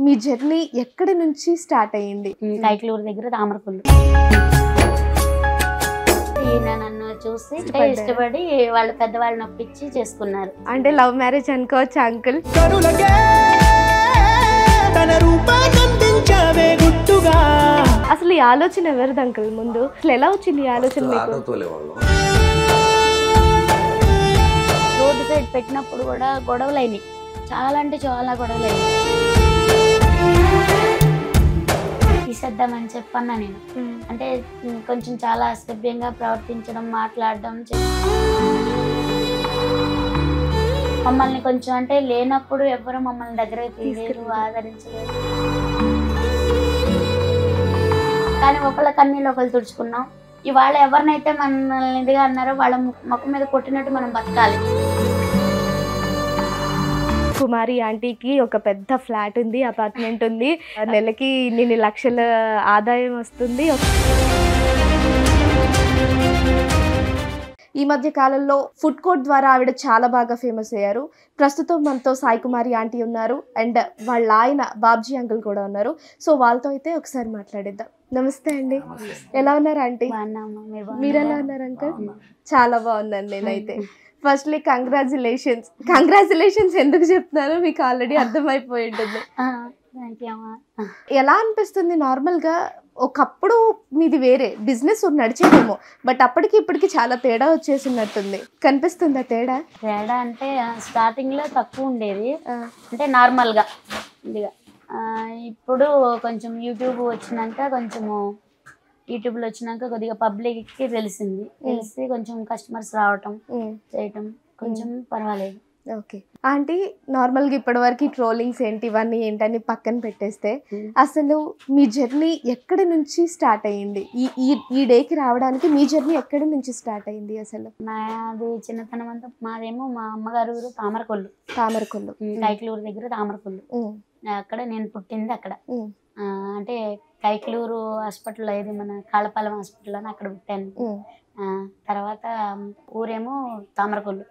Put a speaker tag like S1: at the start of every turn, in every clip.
S1: మీ journey ఎక్కడి నుంచి start అయ్యింది?
S2: కైకలూరు దగ్గర తామరపల్లి. ఈయన నన్ను చూసి ఇష్టపడి వాళ్ళ పెద్దవాళ్ళని ఒప్పించి చేసుకున్నారు.
S1: అంటే లవ్ మ్యారేజ్ అనుకోవచ్చు అంకుల్. అసలు ఈ ఆలోచన ఎవరిది అంకుల్? ముందు అసలు ఎలా వచ్చింది ఈ ఆలోచన మీకు?
S2: రోడ్డు సైడ్ పెట్టినప్పుడు కూడా గొడవలు అయినాయి, చాలా అంటే చాలా గొడవలు అయినాయి. తీసేద్దామని చెప్పన్నా నేను. అంటే కొంచెం చాలా అసభ్యంగా ప్రవర్తించడం, మాట్లాడడం, మమ్మల్ని కొంచెం అంటే లేనప్పుడు ఎవరు మమ్మల్ని దగ్గరకు తీయలేరు, ఆదరించలేరు. కానీ ఒకళ్ళ కన్నీళ్ళు ఒకళ్ళు తుడుచుకున్నాం. ఇవాళ ఎవరినైతే మనల్ని ఇదిగా అన్నారో వాళ్ళ ముఖం మీద కొట్టినట్టు మనం బతకాలి.
S1: కుమారి ఆంటీకి ఒక పెద్ద ఫ్లాట్ ఉంది, అపార్ట్మెంట్ ఉంది, నెలకి ఇన్ని లక్షల ఆదాయం వస్తుంది. ఈ మధ్య కాలంలో ఫుడ్ కోర్ట్ ద్వారా ఆవిడ చాలా బాగా ఫేమస్ అయ్యారు. ప్రస్తుతం మనతో సాయి కుమారి ఆంటీ ఉన్నారు అండ్ వాళ్ళ ఆయన బాబ్జీ అంకుల్ కూడా ఉన్నారు. సో వాళ్ళతో అయితే ఒకసారి మాట్లాడిద్దాం. నమస్తే అండి, ఎలా ఉన్నారు ఆంటీ? మీరు ఎలా ఉన్నారు అంకుల్? చాలా బాగున్నాను నేనైతే. ఫస్ట్లీ కంగ్రాచులేషన్స్ ఎందుకు చెప్తున్నారో మీకు ఆల్రెడీ అర్థమైపోయి ఉంటుంది. ఎలా అనిపిస్తుంది నార్మల్గా? ఒకప్పుడు మీది వేరే బిజినెస్ నడిచేదేమో, బట్ అప్పటికి ఇప్పటికి చాలా తేడా వచ్చేసినట్టుంది. కనిపిస్తుందా తేడా?
S2: తేడా అంటే స్టార్టింగ్ లో తక్కువ ఉండేది, అంటే నార్మల్ గా ఇదిగా. ఇప్పుడు కొంచెం యూట్యూబ్ వచ్చినాక కొద్దిగా పబ్లిక్ కి తెలిసి కొంచెం కస్టమర్స్ రావటం చేయటం కొంచెం పర్వాలేదు.
S1: ఓకే ఆంటీ, నార్మల్గా ఇప్పటి వరకు ట్రోలింగ్స్ ఏంటి ఇవన్నీ ఏంటని పక్కన పెట్టేస్తే అసలు మీ జర్నీ ఎక్కడి నుంచి స్టార్ట్ అయ్యింది? ఈ డేకి రావడానికి మీ జర్నీ ఎక్కడి నుంచి స్టార్ట్ అయ్యింది అసలు?
S2: నాది చిన్నతనం అంతా మాదేమో మా అమ్మగారు ఊరు తామరకొల్లు. కైకలూరు దగ్గర తామరకొల్లు. అక్కడ నేను పుట్టింది అక్కడ. అంటే కైకలూరు హాస్పిటల్, ఏది మన కాళ్ళపాలెం హాస్పిటల్ అని అక్కడ పుట్టాను. తర్వాత ఊరేమో తామరకొల్లు.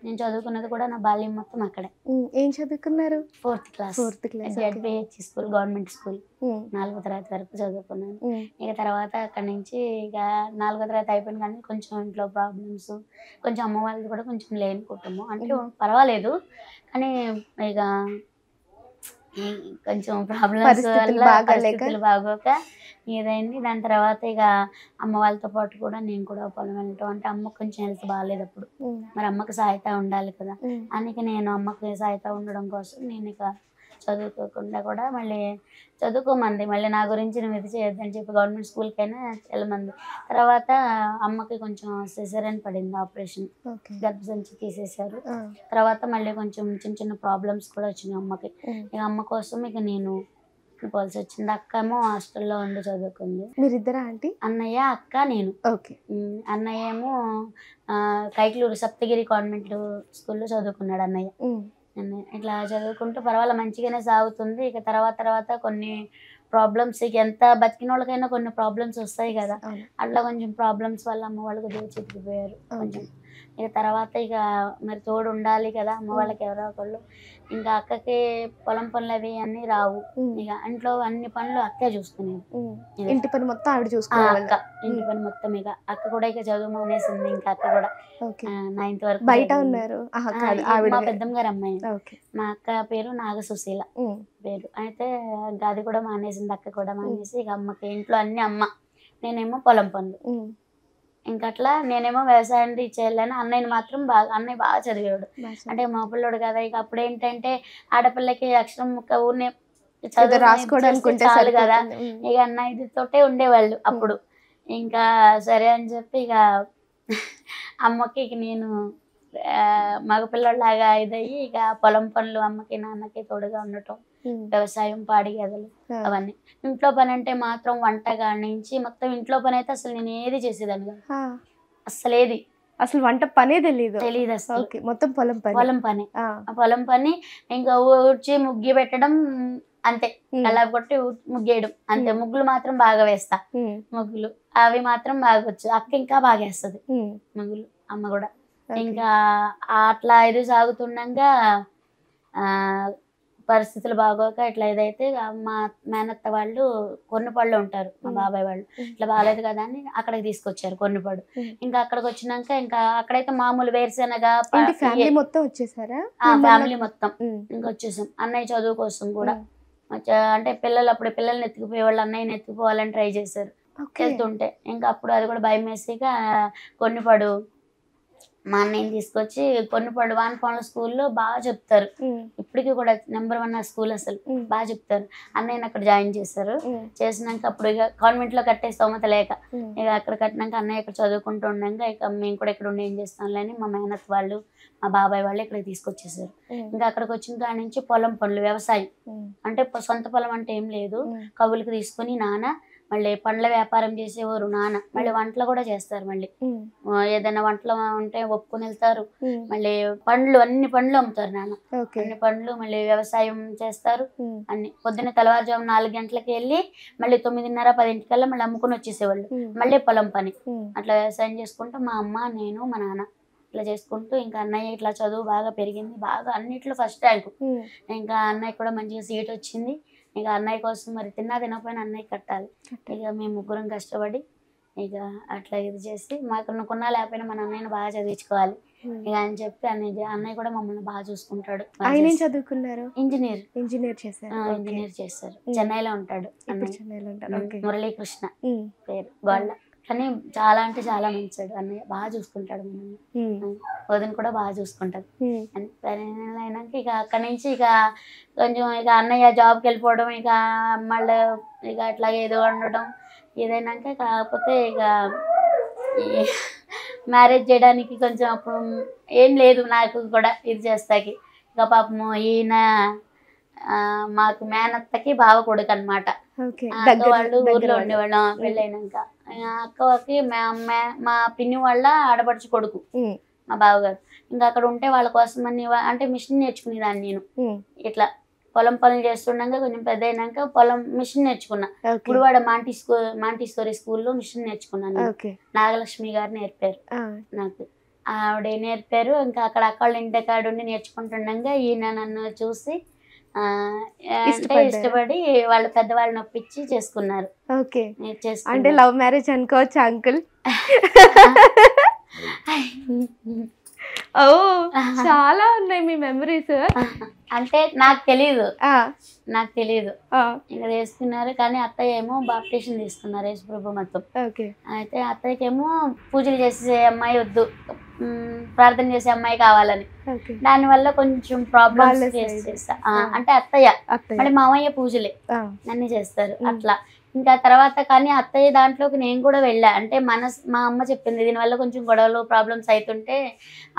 S2: నేను చదువుకున్నది కూడా నా బాల్యం మొత్తం అక్కడే.
S1: ఏం చదువుకున్నారు?
S2: 4th class ZPH school, government school. 4వ తరగతి వరకు చదువుకున్నాను. ఇక తర్వాత అక్కడి నుంచి ఇక 4వ తరగతి అయిపోయిన కానీ కొంచెం ఇంట్లో ప్రాబ్లమ్స్, కొంచెం అమ్మ వాళ్ళది కూడా కొంచెం లేని కుటుంబం, అంటే పర్వాలేదు కానీ ఇక కొంచెం ప్రాబ్లమ్స్ వల్ల పరిస్థితులు బాగోక ఇదైంది. దాని తర్వాత ఇక అమ్మ వాళ్ళతో పాటు కూడా నేను కూడా పొలం వెళ్ళటం, అంటే అమ్మకు కొంచెం హెల్త్ బాగాలేదు అప్పుడు, మరి అమ్మకి సహాయత ఉండాలి కదా. అందుకే నేను అమ్మకి సహాయత ఉండడం కోసం నేను ఇక చదువుకోకుండా కూడా మళ్ళీ చదువుకోమంది, మళ్ళీ నా గురించి నువ్వు ఇది చేయొద్దని చెప్పి గవర్నమెంట్ స్కూల్కైనా వెళ్ళమంది. తర్వాత అమ్మకి కొంచెం సిజేరియన్ పడింది, ఆపరేషన్, గర్భసంచి తీసేశారు. తర్వాత మళ్ళీ కొంచెం చిన్న చిన్న ప్రాబ్లమ్స్ కూడా వచ్చినాయి అమ్మకి. ఇక అమ్మ కోసం ఇక నేను పోవాల్సి వచ్చింది. అక్క ఏమో హాస్టల్లో ఉండి చదువుకుంది.
S1: మీరిద్దరా ఆంటీ?
S2: అన్నయ్య, అక్క, నేను.
S1: ఓకే.
S2: అన్నయ్య ఏమో కైకలూరు సప్తగిరి కాన్వెంట్ స్కూల్లో చదువుకున్నాడు అన్నయ్య. ఇట్లా చదువుకుంటూ పర్వాలేదు మంచిగానే సాగుతుంది. ఇక తర్వాత కొన్ని ప్రాబ్లమ్స్, ఇక ఎంత బతికిన వాళ్ళకైనా కొన్ని ప్రాబ్లమ్స్ వస్తాయి కదా, అట్లా కొంచెం ప్రాబ్లమ్స్ వల్ల అమ్మ వాళ్ళు కొద్దిగా చితికిపోయారు కొంచెం. ఇక తర్వాత ఇక మరి తోడు ఉండాలి కదా అమ్మ వాళ్ళకి ఎవరో ఒకళ్ళు. ఇంకా అక్కకి పొలం పనులు అవి అన్నీ రావు, ఇక ఇంట్లో అన్ని పనులు అక్కే చూసుకునేది.
S1: ఇంటి పని మొత్తం ఆవిడ చూసుకునేది.
S2: అక్క ఇంటి పని మొత్తం. ఇక అక్క కూడా ఇక చదువు మానేసింది. ఇంకా అక్క కూడా 9th వరకు
S1: బయట ఉన్నారు.
S2: మా పెద్దమ్మ గారు అమ్మాయి. మా అక్క పేరు నాగసుశీల పేరు. అయితే అది కూడా మానేసింది, అక్క కూడా మానేసి ఇక అమ్మకి ఇంట్లో అన్ని అమ్మ, నేనేమో పొలం పనులు. ఇంకట్లా నేనేమో వ్యవసాయం చేయలేను. అన్నయ్య బాగా చదివాడు, అంటే మా పిల్లోడు కదా. ఇక అప్పుడు ఏంటంటే ఆడపిల్లకి అక్షరం ముక్క ఊరిని చదువు చాలు కదా, ఇక అన్నయ్య తోటే ఉండేవాళ్ళు అప్పుడు. ఇంకా సరే అని చెప్పి ఇక అమ్మకి ఇక నేను మగపిల్లలాగా ఇదయ్యి ఇక పొలం పనులు అమ్మకి నాన్నకి తోడుగా ఉండటం, వ్యవసాయం, పాడి గదలు అవన్నీ. ఇంట్లో పని అంటే మాత్రం వంట కానించి మొత్తం ఇంట్లో పని అయితే అసలు నేను ఏది చేసేదాన్ని కాదు,
S1: అసలు వంట పనే తెలియదు
S2: అసలు.
S1: మొత్తం
S2: పొలం పని ఇంకా ఊడ్చి ముగ్గి పెట్టడం అంతే, అలా కొట్టి ముగ్గేయడం అంతే. ముగ్గులు మాత్రం బాగా వేస్తా, ముగ్గులు అవి మాత్రం బాగా వచ్చు. అక్క ఇంకా బాగా వేస్తుంది ముగ్గులు, అమ్మ కూడా. ఇంకా అట్లా ఇది సాగుతుండగా పరిస్థితులు బాగోక ఇట్లా ఏదైతే మా మేనత్త వాళ్ళు కొన్నిపళ్ళు ఉంటారు, మా బాబాయ్ వాళ్ళు, ఇట్లా బాగాలేదు కదా అని అక్కడికి తీసుకొచ్చారు కొన్నిపడు. ఇంకా అక్కడికి వచ్చినాక ఇంకా అక్కడైతే మామూలు వేరుశెనగ
S1: ఫ్యామిలీ మొత్తం వచ్చేసారా?
S2: ఫ్యామిలీ మొత్తం ఇంకా వచ్చేసాం. అన్నయ్య చదువు కోసం కూడా అంటే అప్పుడు పిల్లల్ని ఎత్తుకుపోయేవాళ్ళు, అన్నయ్యని ఎత్తుకుపోవాలని ట్రై చేశారు. వెళ్తుంటే ఇంకా అప్పుడు అది కూడా భయం వేసిగా కొన్నిపడు మా అన్నయ్యని తీసుకొచ్చి కొన్నిపడు వానపాముల స్కూల్లో బాగా చెప్తారు, ఇప్పటికీ కూడా నెంబర్ 1 స్కూల్, అసలు బాగా చెప్తారు. అన్నయ్యని అక్కడ జాయిన్ చేశారు. చేసినాక అప్పుడు ఇక కాన్వెంట్ లో కట్టే స్తోమత లేక ఇక అక్కడ కట్టినాక అన్నయ్య ఇక్కడ చదువుకుంటూ ఉండగా ఇక మేము కూడా ఇక్కడ ఉండి ఏం చేస్తాంలే అని మా మేనత్ వాళ్ళు మా బాబాయ్ వాళ్ళు ఇక్కడికి తీసుకొచ్చేసారు. ఇంకా అక్కడికి వచ్చిన కాడి నుంచి పొలం పనులు, వ్యవసాయం అంటే సొంత పొలం అంటే ఏం లేదు, కవులకు తీసుకుని నాన్న మళ్ళీ పండ్ల వ్యాపారం చేసేవారు నాన్న, మళ్ళీ వంటలు కూడా చేస్తారు. మళ్ళీ ఏదైనా వంటలు ఉంటే ఒప్పుకొని వెళ్తారు. మళ్ళీ అన్ని పండ్లు అమ్ముతారు నాన్న, అన్ని పండ్లు. మళ్ళీ వ్యవసాయం చేస్తారు అన్ని. పొద్దున్న తెల్లవారుజాము 4 గంటలకి వెళ్ళి మళ్ళీ 9:30, 10 మళ్ళీ అమ్ముకుని వచ్చేసేవాళ్ళు. మళ్ళీ పొలం పని అట్లా వ్యవసాయం చేసుకుంటూ మా అమ్మ, నేను, మా నాన్న ఇట్లా చేసుకుంటూ ఇంకా అన్నయ్య ఇట్లా చదువు బాగా పెరిగింది, బాగా అన్నిట్లో ఫస్ట్ ర్యాంకు. ఇంకా అన్నయ్య కూడా మంచిగా సీట్ వచ్చింది. ఇక అన్నయ్య కోసం మరి తినకపోయినా అన్నయ్య కట్టాలి. ఇక మేము ముగ్గురం కష్టపడి ఇక అట్లా ఇది చేసి మాకు కొన్నా లేకపోయినా మన అన్నయ్యని బాగా చదివించుకోవాలి ఇక అని చెప్పి అన్నయ్య కూడా మమ్మల్ని బాగా చూసుకుంటాడు.
S1: ఆయన చదువుకున్నారు?
S2: ఇంజనీర్ చేస్తారు. చెన్నైలో ఉంటాడు మురళీకృష్ణ పేరు గోళ్ళ. కానీ చాలా అంటే చాలా మంచివాడు అన్నయ్య, బాగా చూసుకుంటాడు మనల్ని. వదిన కూడా బాగా చూసుకుంటారు. అయినాక ఇక అక్కడి నుంచి ఇక కొంచెం ఇక అన్నయ్య జాబ్కి వెళ్ళిపోవడం, ఇక మళ్ళీ ఇక అట్లాగే ఏదో ఉండడం ఏదైనాక, కాకపోతే ఇక మ్యారేజ్ చేయడానికి కొంచెం అప్పుడు ఏం లేదు నాకు కూడా ఇది చేస్తాకి. ఇక పాపము ఈయన మాకు మేనత్తకి బావ కొడుకు అనమాట. అక్క వాళ్ళు ఊర్లో ఉండేవాళ్ళం పెళ్ళైనాక. అక్కకి మా పిన్ని వాళ్ళ ఆడపడుచు కొడుకు మా బావగారు. ఇంకా అక్కడ ఉంటే వాళ్ళ కోసం అంటే మిషన్ నేర్చుకునేదాన్ని నేను. ఇట్లా పొలం పనులు చేస్తుండగా కొంచెం పెద్ద అయినాక మిషన్ నేర్చుకున్నా. గుడివాడ మాంటిస్టోరీ స్కూల్లో మిషన్ నేర్చుకున్నాను. నాగలక్ష్మి గారు నేర్పారు నాకు, ఆవిడ నేర్పారు. ఇంకా అక్కడ అక్క వాళ్ళ ఇంటి కాడ ఉండి నేర్చుకుంటుండగా ఈయన నన్ను చూసి ఇష్టపడి వాళ్ళ పెద్దవాళ్ళని ఒప్పించి చేసుకున్నారు.
S1: అంటే లవ్ మ్యారేజ్ అనుకోవచ్చు అంకుల్? ఓ చాలా ఉన్నాయి మీ మెమరీస్.
S2: అంటే నాకు తెలీదు ఇంకా చేసుకున్నారు. కానీ అత్తయ్య ఏమో బాప్టిషన్ తీసుకున్నారు యేసుప్రభు మొత్తం. అయితే అత్తయ్యకేమో పూజలు చేసే అమ్మాయి వద్దు, ప్రార్థన చేసే అమ్మాయి కావాలని. దాని వల్ల కొంచెం ప్రాబ్లమ్స్ ఫేస్ చేస్తా. అంటే అత్తయ్య మళ్ళీ మామయ్య పూజలే అన్ని చేస్తారు అట్లా. ఇంకా తర్వాత కానీ అత్తయ్య దాంట్లోకి నేను కూడా వెళ్ళా. అంటే మా అమ్మ చెప్పింది దీనివల్ల కొంచెం గొడవలు ప్రాబ్లమ్స్ అవుతుంటే,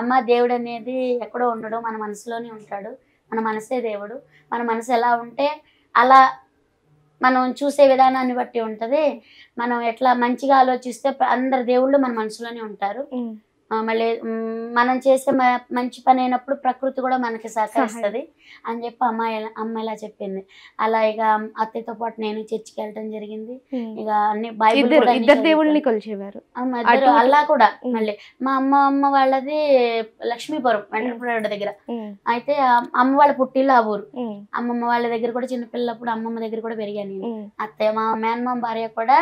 S2: అమ్మ దేవుడు అనేది ఎక్కడో ఉండడు, మన మనసులోనే ఉంటాడు, మన మనసే దేవుడు, మన మనసు ఎలా ఉంటే అలా మనం చూసే విధానాన్ని బట్టి ఉంటది. మనం ఎట్లా మంచిగా ఆలోచిస్తే అందరు దేవుళ్ళు మన మనసులోనే ఉంటారు. మళ్ళీ మనం చేసే మంచి పని అయినప్పుడు ప్రకృతి కూడా మనకి సహకరిస్తుంది అని చెప్పి అమ్మ ఇలా చెప్పింది. అలా ఇక అత్తయ్యతో పాటు నేను చర్చికి వెళ్ళటం జరిగింది. ఇక అన్ని బైబిల్
S1: దేవుళ్ళని కొలిచేవారు
S2: అలా కూడా. మళ్ళీ మా అమ్మ వాళ్ళది లక్ష్మీపురం వెంకటపురం దగ్గర. అయితే అమ్మ వాళ్ళ పుట్టిల్లు ఆ ఊరు. అమ్మమ్మ వాళ్ళ దగ్గర కూడా చిన్నపిల్లప్పుడు అమ్మమ్మ దగ్గర కూడా పెరిగాను నేను. అత్తయ్య మా మేనమామ భార్య కూడా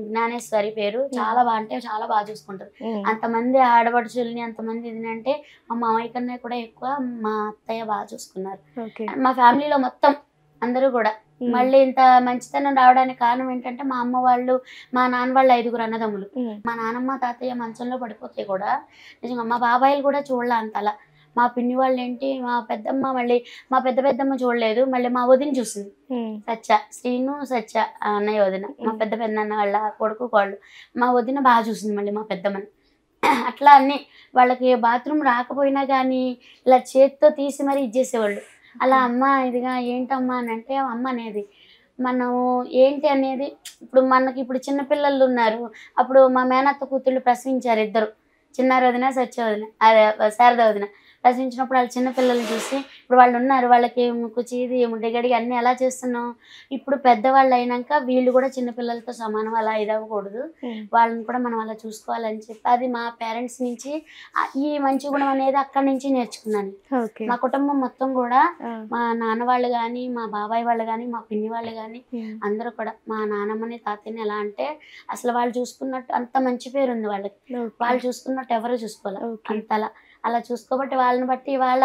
S2: జ్ఞానేశ్వరి పేరు, చాలా బాగా అంటే చాలా బాగా చూసుకుంటారు. అంతమంది ఆడపడుచుల్ని అంతమంది అంటే మా మామయ్య కన్నా కూడా ఎక్కువ మా అత్తయ్య బాగా చూసుకున్నారు. మా ఫ్యామిలీలో మొత్తం అందరూ కూడా. మళ్ళీ ఇంత మంచితనం రావడానికి కారణం ఏంటంటే మా అమ్మ వాళ్ళు, మా నాన్న వాళ్ళు 5గురు అన్నదమ్ములు. మా నాన్నమ్మ తాతయ్య మంచంలో పడిపోతే కూడా నిజంగా మా బాబాయిలు కూడా చూడలే అంతలా. మా పిన్ని వాళ్ళు ఏంటి, మా పెద్దమ్మ, మళ్ళీ మా పెద్దమ్మ చూడలేదు. మళ్ళీ మా వదిన చూసింది, శ్రీను సత్య అన్నయ్య వదిన, మా పెద్దన్న వాళ్ళ కొడుకు కోళ్ళు. మా వదిన బాగా చూసింది మళ్ళీ మా పెద్దమ్మని. అట్లా అన్ని వాళ్ళకి బాత్రూమ్ రాకపోయినా కానీ ఇలా చేతితో తీసి మరీ ఇచ్చేసేవాళ్ళు. అలా అమ్మ ఇదిగా ఏంటమ్మా అని అంటే అమ్మ అనేది మనం ఏంటి అనేది. ఇప్పుడు చిన్నపిల్లలు ఉన్నారు. అప్పుడు మా మేనత్త కూతుళ్ళు ప్రసవించారు 2, చిన్నారి వదిన సత్య వదిన, అదే శారద వదిన. ప్రసవించినప్పుడు వాళ్ళ చిన్న పిల్లల్ని చూసి ఇప్పుడు వాళ్ళు ఉన్నారు, వాళ్ళకి ముక్కు చీది ముడ్డిగడిగి అన్ని ఎలా చేస్తున్నాం. ఇప్పుడు పెద్దవాళ్ళు అయినాక వీళ్ళు కూడా చిన్నపిల్లలతో సమానం, అలా ఇదవ్వకూడదు, వాళ్ళని కూడా మనం అలా చూసుకోవాలని చెప్పి అది మా పేరెంట్స్ నుంచి ఈ మంచి గుణం అనేది అక్కడి నుంచి నేర్చుకున్నాను. మా కుటుంబం మొత్తం కూడా మా నాన్న వాళ్ళు కానీ, మా బాబాయ్ వాళ్ళు కానీ, మా పిన్ని వాళ్ళు కానీ అందరూ కూడా మా నాన్నమ్మని తాతయ్యని ఎలా అంటే అసలు వాళ్ళు చూసుకున్నట్టు అంత మంచి పేరు ఉంది వాళ్ళకి. వాళ్ళు చూసుకున్నట్టు ఎవరు చూసుకోవాలి అంతలా. అలా చూసుకోబట్టి వాళ్ళని బట్టి ఇవాళ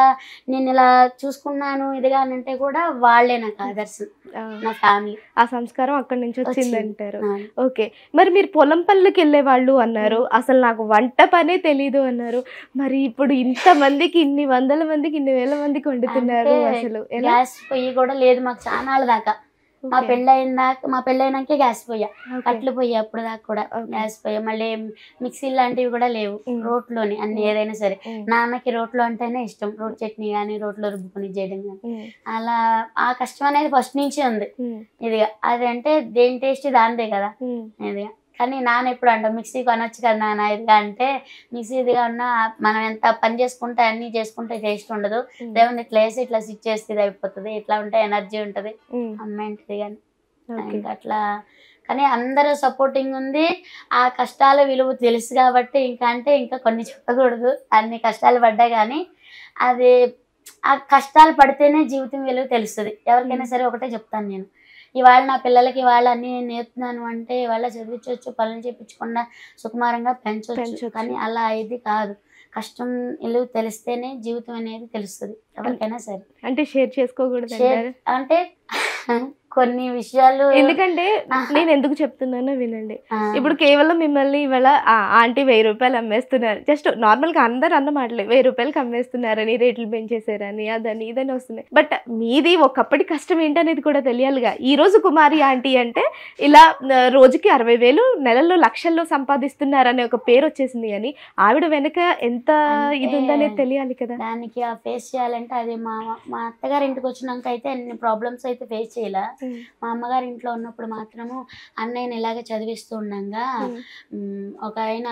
S2: నేను ఇలా చూసుకున్నాను ఇదిగా అంటే కూడా వాళ్ళే నాకు ఆదర్శం, నా ఫ్యామిలీ.
S1: ఆ సంస్కారం అక్కడి నుంచి వచ్చిందంటారు. ఓకే, మరి మీరు పొలం పనులకు వెళ్ళే వాళ్ళు అన్నారు, అసలు నాకు వంట పనే తెలీదు అన్నారు. మరి ఇప్పుడు ఇంత మందికి, ఇన్ని వందల మందికి, ఇన్ని వేల మందికి వండుతున్నారు, అసలు
S2: గ్యాస్ పొయ్యి కూడా లేదు మాకు చాలా దాకా. మా పెళ్ళైనాకే గ్యాస్ పొయ్య, కట్లు పొయ్యి అప్పుడు దాకా కూడా గ్యాస్ పొయ్య. మళ్ళీ మిక్సీ లాంటివి కూడా లేవు, రోట్లోని అన్ని ఏదైనా సరే. నాన్నకి రోట్లో అంటేనే ఇష్టం, రోట్ చట్నీ కానీ రోట్లో రుబ్బుకొని చేయడం కానీ. అలా ఆ కష్టం అనేది ఫస్ట్ నుంచి ఉంది ఇదిగా. అది అంటే దేని టేస్ట్ దానిదే కదా ఇదిగా. కానీ నాన్న ఎప్పుడు అంటాం మిక్సీ కొనొచ్చు కదా నాన్న ఇదిగా అంటే, మిక్సీ ఇదిగా ఉన్నా మనం ఎంత పని చేసుకుంటే అన్ని చేసుకుంటే టేస్ట్ ఉండదు, దేవుని ఇట్లా వేసి ఇట్లా స్విచ్ చేస్తే ఇది అయిపోతుంది, ఇట్లా ఉంటే ఎనర్జీ ఉంటుంది అమ్మాయింటిది కానీ ఇంకా అట్లా. కానీ అందరూ సపోర్టింగ్ ఉంది. ఆ కష్టాల విలువ తెలుసు కాబట్టి ఇంకా అంటే ఇంకా కొన్ని చెప్పకూడదు, అన్ని కష్టాలు పడ్డా కానీ అది ఆ కష్టాలు పడితేనే జీవితం విలువ తెలుస్తుంది ఎవరికైనా సరే. ఒకటే చెప్తాను నేను, ఇవాళ నా పిల్లలకి ఇవాళ అన్ని నేర్పుతున్నాను అంటే ఇవాళ చదివించవచ్చు, పనులు చేయించకుండా సుకుమారంగా పెంచవచ్చు. కానీ అలా ఇది కాదు, కష్టం విలువ తెలిస్తేనే జీవితం అనేది తెలుస్తుంది ఎవరికైనా సరే.
S1: అంటే షేర్ చేసుకోకూడదు
S2: అంటే కొన్ని విషయాలు.
S1: ఎందుకంటే నేను ఎందుకు చెప్తున్నానో వినండి. ఇప్పుడు కేవలం మిమ్మల్ని ఇవాళ ఆంటీ 1000 రూపాయలు అమ్మేస్తున్నారు, జస్ట్ నార్మల్ గా అందరు అన్న మాటలే, 1000 రూపాయలకి అమ్మేస్తున్నారని, రేట్లు పెంచేసారని, అదని ఇదని వస్తున్నాయి. బట్ మీది ఒకప్పటి కష్టం ఏంటనేది కూడా తెలియాలిగా. ఈ రోజు కుమారి ఆంటీ అంటే ఇలా రోజుకి 60,000, నెలల్లో లక్షల్లో సంపాదిస్తున్నారనే ఒక పేరు వచ్చేసింది. అని ఆవిడ వెనక ఎంత ఇది ఉందనేది తెలియాలి కదా.
S2: దానికి ఆ ఫేస్ చేయాలంటే అది మా అత్తగారి ఇంటికి వచ్చినాక అయితే అన్ని ప్రాబ్లమ్స్ అయితే ఫేస్ చేయాల. మా అమ్మగారి ఇంట్లో ఉన్నప్పుడు మాత్రము అన్నయ్యని ఇలాగే చదివిస్తూ ఉండగా ఒక ఆయన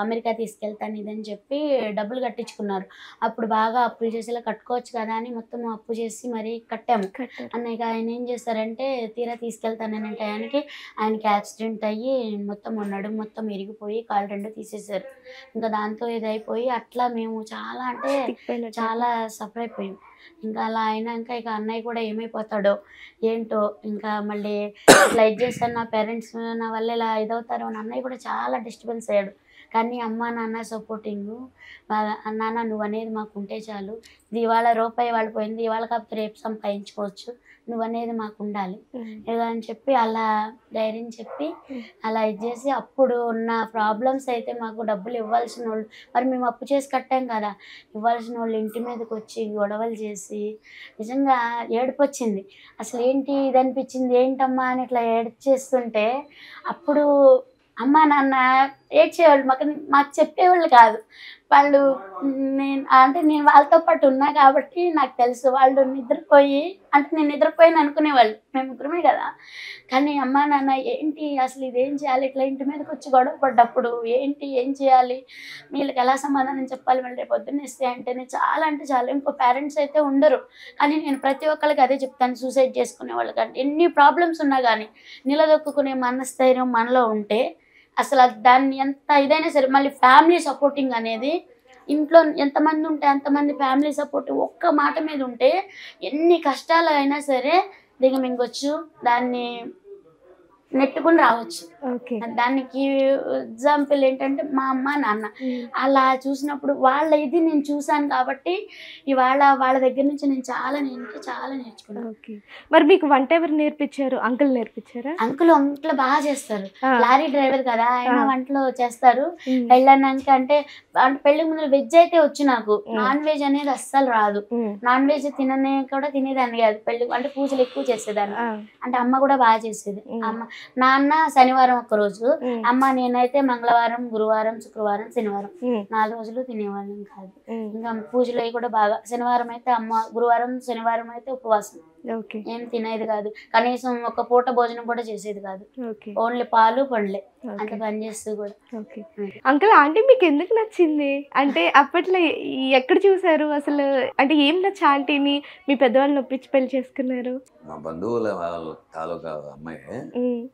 S2: అమెరికా తీసుకెళ్తాను ఇదని చెప్పి డబ్బులు కట్టించుకున్నారు. అప్పుడు బాగా అప్పులు చేసేలా కట్టుకోవచ్చు కదా అని మొత్తం అప్పు చేసి మరీ కట్టాము. అన్నయ్య ఆయన ఏం చేస్తారంటే తీరా తీసుకెళ్తాననే టయానికి ఆయనకి యాక్సిడెంట్ అయ్యి మొత్తం నడుము మొత్తం ఇరిగిపోయి కాళ్ళు 2 తీసేశారు. ఇంకా దాంతో ఇదైపోయి అట్లా మేము చాలా అంటే చాలా సఫర్ అయిపోయాం. ఇంకా అలా అయినాక ఇక అన్నయ్య కూడా ఏమైపోతాడో ఏంటో, ఇంకా మళ్ళీ ఇట్లా ఇది చేస్తాను నా పేరెంట్స్ నా వల్ల ఇలా ఇదవుతారో అని అన్నయ్య కూడా చాలా డిస్టర్బెన్స్ అయ్యాడు. కానీ అమ్మ నాన్న సపోర్టింగ్, నాన్న నువ్వు అనేది మాకు ఉంటే చాలు, ఇది ఇవాళ రూపాయి వాళ్ళు పోయింది, ఇవాళ కాకపోతే రేపు సంపాదించుకోవచ్చు, నువ్వు అనేది మాకు ఉండాలి ఏదో అని చెప్పి అలా ధైర్యం చెప్పి అలా ఇది చేసి, అప్పుడు ఉన్న ప్రాబ్లమ్స్ అయితే మాకు డబ్బులు ఇవ్వాల్సిన వాళ్ళు, మరి మేము అప్పు చేసి కట్టాం కదా, ఇవ్వాల్సిన వాళ్ళు ఇంటి మీదకి వచ్చి గొడవలు చేసి నిజంగా ఏడుపు వచ్చింది. అసలు ఏంటి ఇది అనిపించింది, ఏంటమ్మా అని ఇట్లా ఏడ్చేస్తుంటే అప్పుడు అమ్మ నాన్న ఏడ్చేవాళ్ళు, మాకు చెప్పేవాళ్ళు కాదు. వాళ్ళు నేను వాళ్ళతో పాటు ఉన్నా కాబట్టి నాకు తెలుసు. వాళ్ళు నిద్రపోయి అంటే నేను నిద్రపోయిన అనుకునేవాళ్ళు, మేము ముగ్గురమే కదా. కానీ అమ్మ నాన్న ఏంటి అసలు ఇదేం చేయాలి, ఇట్లా ఇంటి మీదకి వచ్చి గొడవ పడ్డప్పుడు ఏంటి ఏం చేయాలి, వీళ్ళకి ఎలా సమాధానం చెప్పాలి, మళ్ళీ రేపు పొద్దున్న ఇస్తే అంటేనే చాలా అంటే చాలా. ఇంకో పేరెంట్స్ అయితే ఉండరు, కానీ నేను ప్రతి ఒక్కరికి అదే చెప్తాను, సూసైడ్ చేసుకునే వాళ్ళకి అంటే ఎన్ని ప్రాబ్లమ్స్ ఉన్నా కానీ నిలదొక్కునే మనస్థైర్యం మనలో ఉంటే అసలు దాన్ని ఎంత ఇదైనా సరే. మళ్ళీ ఫ్యామిలీ సపోర్టింగ్ అనేది ఇంట్లో ఎంతమంది ఉంటే అంతమంది ఫ్యామిలీ సపోర్ట్ ఒక్క మాట మీద ఉంటే ఎన్ని కష్టాలు అయినా సరే దిగమింగొచ్చు, దాన్ని నెట్టుకుని రావచ్చు. దానికి ఎగ్జాంపుల్ ఏంటంటే మా అమ్మ నాన్న అలా చూసినప్పుడు వాళ్ళ ఇది నేను చూసాను కాబట్టి ఇవాళ వాళ్ళ దగ్గర నుంచి నేను చాలా నేర్చుకున్నాను.
S1: మరి మీకు వంట ఎవరు నేర్పించారు? అంకుల్ నేర్పించారా?
S2: అంకుల్ బాగా చేస్తారు, లారీ డ్రైవర్ కదా ఆయన, వంటలో చేస్తారు. పెళ్ళన్నాక అంటే పెళ్లి ముందు వెజ్ అయితే వచ్చు, నాకు నాన్ వెజ్ అనేది అస్సలు రాదు. నాన్ వెజ్ కూడా తినేదాన్ని కాదు, పెళ్లి అంటే పూజలు ఎక్కువ చేసేదాన్ని. అంటే అమ్మ కూడా బాగా చేసేది. నాన్న శనివారం ఒక్క రోజు, అమ్మ నేనైతే మంగళవారం, గురువారం, శుక్రవారం, శనివారం 4 రోజులు తినేవాళ్ళం కాదు. ఇంకా పూజలు అవి కూడా బాగా. శనివారం అయితే అమ్మ, గురువారం శనివారం అయితే ఉపవాసం.
S1: ఓకే.
S2: ఏం తినేది కాదు, కనీసం ఒక పూట భోజనం కూడా చేసేది కాదు,
S1: ఓకే.
S2: ఓన్లీ పాలు పండ్లే, అంత
S1: ఓకే.
S2: పని చేస్తూ కూడా.
S1: ఓకే. అంకుల్ ఆంటీ మీకు ఎందుకు నచ్చింది? అంటే అప్పట్లో ఎక్కడ చూసారు అసలు? అంటే ఏం నచ్చి ఆంటీని మీ పెద్దవాళ్ళని ఒప్పించి పెళ్లి చేసుకున్నారు?
S3: మా బంధువుల వాళ్ళ తాలూకా అమ్మాయి
S1: ఉమ్,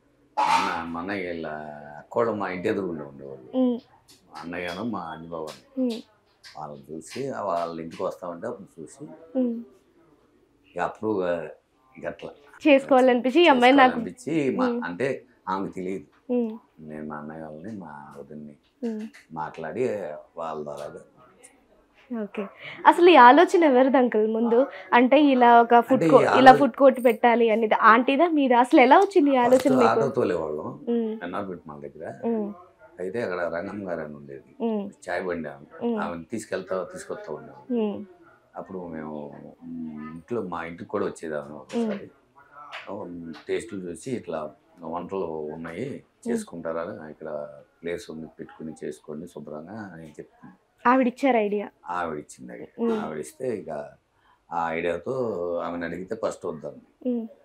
S3: మా అన్నయ్య వీళ్ళ కూడా మా ఇంటి ఎదురుగుండా ఉండేవాళ్ళు.
S1: ఉమ్,
S3: మా అన్నయ్యను మా అన్నబాబు
S1: ఉమ్,
S3: వాళ్ళని చూసి వాళ్ళ ఇంటికి వస్తామంటే అప్పుడు చూసి
S1: ఉమ్.
S3: ఇక అప్రూవ్ అట్లా
S1: చేసుకోవాలనిపించి ఈ అమ్మాయి నాకు
S3: అనిపించి అంటే ఆమెకు తెలియదు.
S1: ఉమ్,
S3: నేను మా అన్నయ్య వాళ్ళని మా వదిన్ని
S1: ఉమ్.
S3: మాట్లాడి వాళ్ళ ద్వారా
S1: ఓకే. అసలు ఈ ఆలోచన ఎవరిది అంకుల్ ముందు? అంటే ఇలా ఒక
S3: అంటే
S1: ఇలా ఫుడ్ కోర్ట్ పెట్టాలి అనేది ఆంటీదా మీదా? అసలు ఎలా వచ్చింది ఈ ఆలోచన మీకు?
S3: ఆటో తోలేవాళ్ళం
S1: ఉమ్,
S3: ఎన్నార్బిట్ మన దగ్గర.
S1: ఉమ్,
S3: అయితే అక్కడ రంగమ్మ గారు అని ఉండేది,
S1: ఉమ్,
S3: చాయ్ బండి ఆమెను తీసుకొస్తా ఉండేవాళ్ళం.
S1: ఉమ్,
S3: అప్పుడు మేము ఇంట్లో మా ఇంటికి కూడా వచ్చేది ఆమె ఒకసారి. టేస్ట్లు చూసి ఇట్లా వంటలు ఉన్నాయి చేసుకుంటారా, ఇక్కడ ప్లేస్ ఉంది పెట్టుకుని చేసుకోండి శుభ్రంగా అని చెప్తుంది.
S1: ఆవిడిచ్చారు ఐడియా?
S3: ఆవిడ ఇచ్చింది. ఆవిడిస్తే ఇక ఆ ఐడియాతో ఆమెను అడిగితే ఫస్ట్ వద్దండి.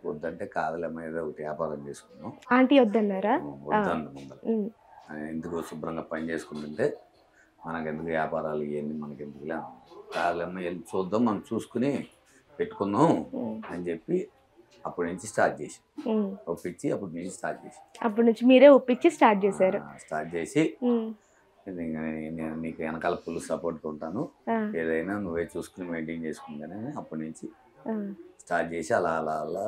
S3: వద్దంటే కాదులేమ్మా ఏదో ఒకటి వ్యాపారం చేసుకున్నాం.
S1: ఆంటీ వద్దన్నారా?
S3: వద్దండి ముందర ఎందుకు శుభ్రంగా పని చేసుకుంటుంటే మనకెందుకు వ్యాపారాలు ఇవన్నీ మనకెందుకులే, కాదులేమ్మా వెళ్ళి చూద్దాం మనం చూసుకుని పెట్టుకుందాం అని చెప్పి అప్పటి నుంచి స్టార్ట్ చేసి ఒప్పించి అప్పటి నుంచి స్టార్ట్ చేసి
S1: అప్పటి నుంచి మీరే ఒప్పించి స్టార్ట్ చేశారు?
S3: స్టార్ట్ చేసి నేను నీకు వెనకాల ఫుల్ సపోర్ట్గా ఉంటాను, ఏదైనా నువ్వే చూసుకుని మెయింటైన్ చేసుకుంటానే అప్పటి నుంచి స్టార్ట్ చేసి అలా అలా అలా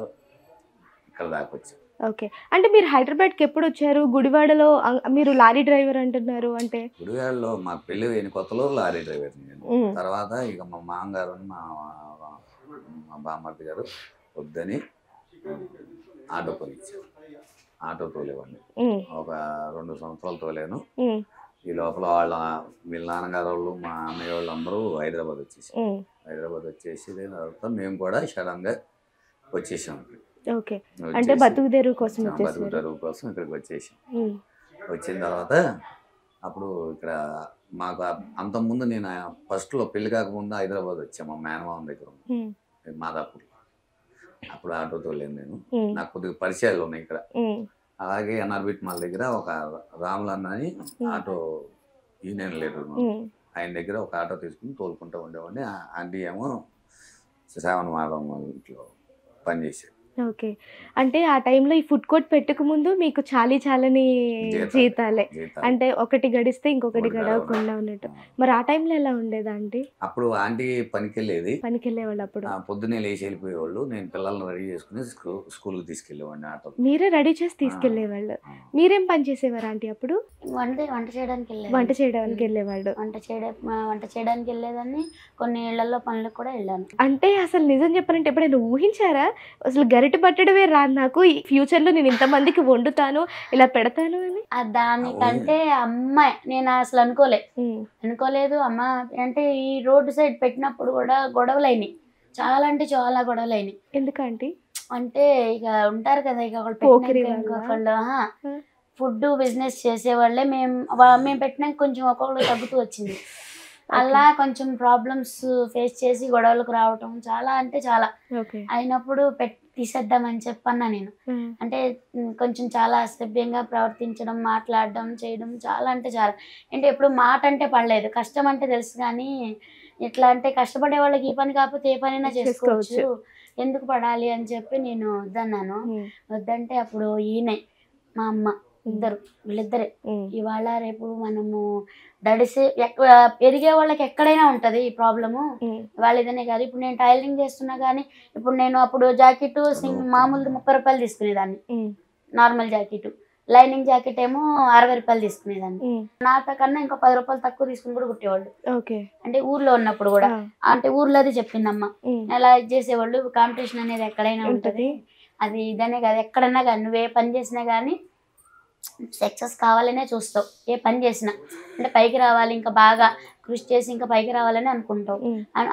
S3: ఇక్కడ దాకా వచ్చాను.
S1: ఓకే. అంటే మీరు హైదరాబాద్కి ఎప్పుడు వచ్చారు? గుడివాడలో మీరు లారీ డ్రైవర్ అంటున్నారు. అంటే
S3: గుడివాడలో మా పెళ్ళి అయిన కొత్తలో లారీ డ్రైవర్ నేను. తర్వాత ఇక మా మామగారు మా బామ్మర్ది గారు వద్దని ఆటో కొనిచ్చారు. ఆటో తోలేవాడిని ఒక 2 సంవత్సరాలు తోలేను. ఈ లోపల వీళ్ళ నాన్నగారు వాళ్ళు మా అన్నయ్య వాళ్ళు అందరూ హైదరాబాద్ వచ్చేసి తర్వాత మేము కూడా సడన్గా వచ్చేసాం.
S1: ఓకే. అంటే బతుకు తెరువు కోసం
S3: ఇక్కడికి వచ్చేసాం. వచ్చిన తర్వాత అప్పుడు ఇక్కడ మాకు అంతకుముందు నేను ఫస్ట్లో పెళ్లి కాకముందు హైదరాబాద్ వచ్చాము, మా మేనమామ దగ్గర మాదాపూర్. అప్పుడు ఆటో తోలేను నేను, నాకు కొద్దిగా పరిచయాలు ఉన్నాయి ఇక్కడ. అలాగే ఎన్ఆర్బిట్ మాల్ దగ్గర ఒక రాములన్న అని ఆటో యూనియన్ లీడర్, ఆయన దగ్గర ఒక ఆటో తీసుకుని తోలుకుంటూ ఉండేవాడిని. ఆంటీ ఏమో శ్రావణ మాధవం ఇంట్లో పనిచేసేది.
S1: ఓకే. అంటే ఆ టైంలో ఈ ఫుడ్ కోర్ట్ పెట్టక ముందు మీకు చాలని జీతాలే, అంటే ఒకటి గడిస్తే ఇంకొకటి గడవకుండా ఉన్నట్టు. మరి ఆ టైంలో ఎలా ఉండేది ఆంటీ?
S3: అప్పుడు ఆంటీ పనికి
S1: వెళ్ళేవాళ్ళు. అప్పుడు
S3: పొద్దున్నే లేచి వెళ్ళిపోయేవాళ్ళు, నేను పిల్లల్ని రెడీ చేసుకుని స్కూల్కి తీసుకెళ్ళేవాడిని. ఆటో
S1: మీరే రెడీ చేసి తీసుకెళ్లేవాళ్ళు. మీరేం పని చేసేవారు ఆంటీ అప్పుడు?
S2: వంట చేయడానికి
S1: వెళ్ళేవాళ్ళు.
S2: వంట చేయడానికి వెళ్ళేదాన్ని, కొన్ని ఇళ్లలో పనులకు కూడా వెళ్ళాను.
S1: అంటే అసలు నిజం చెప్పాలంటే ఎప్పుడైనా ఊహించారా అసలు గరిటె పట్టడమే రాదు నాకు, ఈ ఫ్యూచర్ లో నేను ఇంతమందికి వండుతాను ఇలా పెడతాను అని?
S2: దానికంటే అమ్మాయి నేను అసలు అనుకోలేదు. అమ్మ అంటే ఈ రోడ్డు సైడ్ పెట్టినప్పుడు కూడా గొడవలైనాయి, చాలా అంటే చాలా గొడవలైనాయి.
S1: ఎందుకంటే
S2: అంటే ఇక ఉంటారు కదా, ఇక ఇంకొకళ్ళు ఫుడ్ బిజినెస్ చేసేవాళ్ళే. మేము పెట్టినాక కొంచెం ఒక్కొక్కరు తగ్గుతూ వచ్చింది. అలా కొంచెం ప్రాబ్లమ్స్ ఫేస్ చేసి గొడవలకు రావటం చాలా అంటే చాలా అయినప్పుడు తీసేద్దామని చెప్పన్నా నేను. అంటే కొంచెం చాలా అసభ్యంగా ప్రవర్తించడం, మాట్లాడడం, చేయడం చాలా అంటే చాలా. అంటే ఎప్పుడు మాట అంటే పడలేదు, కష్టం అంటే తెలుసు. కానీ ఎట్లా అంటే కష్టపడే వాళ్ళకి ఈ పని కాకపోతే ఏ పనైనా చేసుకోవచ్చు, ఎందుకు పడాలి అని చెప్పి నేను వద్దన్నాను. వద్దంటే అప్పుడు ఈయన మా అమ్మ వీళ్ళిద్దరే ఇవాళ రేపు మనము దడిసి ఎదిగే వాళ్ళకి ఎక్కడైనా ఉంటది ఈ ప్రాబ్లము. ఇవాళ ఇదనే కాదు, ఇప్పుడు నేను టైలరింగ్ చేస్తున్నా కానీ ఇప్పుడు నేను అప్పుడు జాకెట్ మామూలు 30 రూపాయలు తీసుకునేదాన్ని, నార్మల్ జాకెట్. లైనింగ్ జాకెట్ ఏమో 60 రూపాయలు తీసుకునేదాన్ని. నాకన్నా ఇంకో 10 రూపాయలు తక్కువ తీసుకుని కూడా కుట్టేవాళ్ళు. అంటే ఊర్లో ఉన్నప్పుడు కూడా, అంటే ఊర్లో అది చెప్పిందమ్మా, అలా ఇది చేసేవాళ్ళు. కాంపిటీషన్ అనేది ఎక్కడైనా ఉంటది, అది ఇదనే కాదు, ఎక్కడైనా కానీ నువ్వు ఏ పని చేసినా కానీ సక్సెస్ కావాలనే చూస్తావు. ఏ పని చేసినా అంటే పైకి రావాలి, ఇంకా బాగా కృషి చేసి ఇంకా పైకి రావాలని అనుకుంటావు.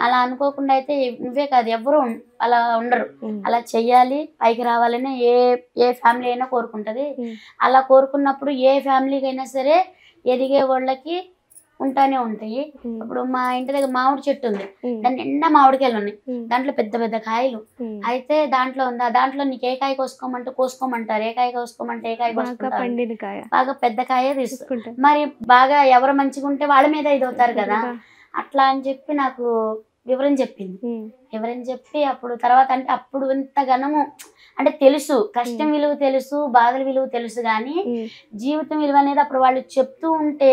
S2: అలా అనుకోకుండా అయితే నువ్వే కాదు ఎవరు అలా ఉండరు. అలా చెయ్యాలి, పైకి రావాలని ఏ ఫ్యామిలీ అయినా కోరుకుంటది. అలా కోరుకున్నప్పుడు ఏ ఫ్యామిలీకి అయినా సరే ఎదిగే వాళ్ళకి ఉంటానే ఉంటాయి. ఇప్పుడు మా ఇంటి దగ్గర మామిడి చెట్టు ఉంది, దాని నిండా మామిడికాయలు ఉన్నాయి, దాంట్లో పెద్ద పెద్ద కాయలు. అయితే దాంట్లో ఉందా, దాంట్లో నీకు ఏ కాయ కోసుకోమంటారు, ఏ కాయ కోసుకోమంటే ఏ కాయ కోసుకుంటారు, బాగా పెద్ద కాయ తీసుకుంటారు. మరి బాగా ఎవరు మంచిగా ఉంటే వాళ్ళ మీద ఇది అవుతారు కదా, అట్లా అని చెప్పి నాకు వివరం చెప్పింది. వివరం చెప్పి అప్పుడు తర్వాత అంటే అప్పుడు ఇంత ఘనము అంటే తెలుసు, కష్టం విలువ తెలుసు, బాధల విలువ తెలుసు, కానీ జీవితం విలువ అనేది అప్పుడు వాళ్ళు చెప్తూ ఉంటే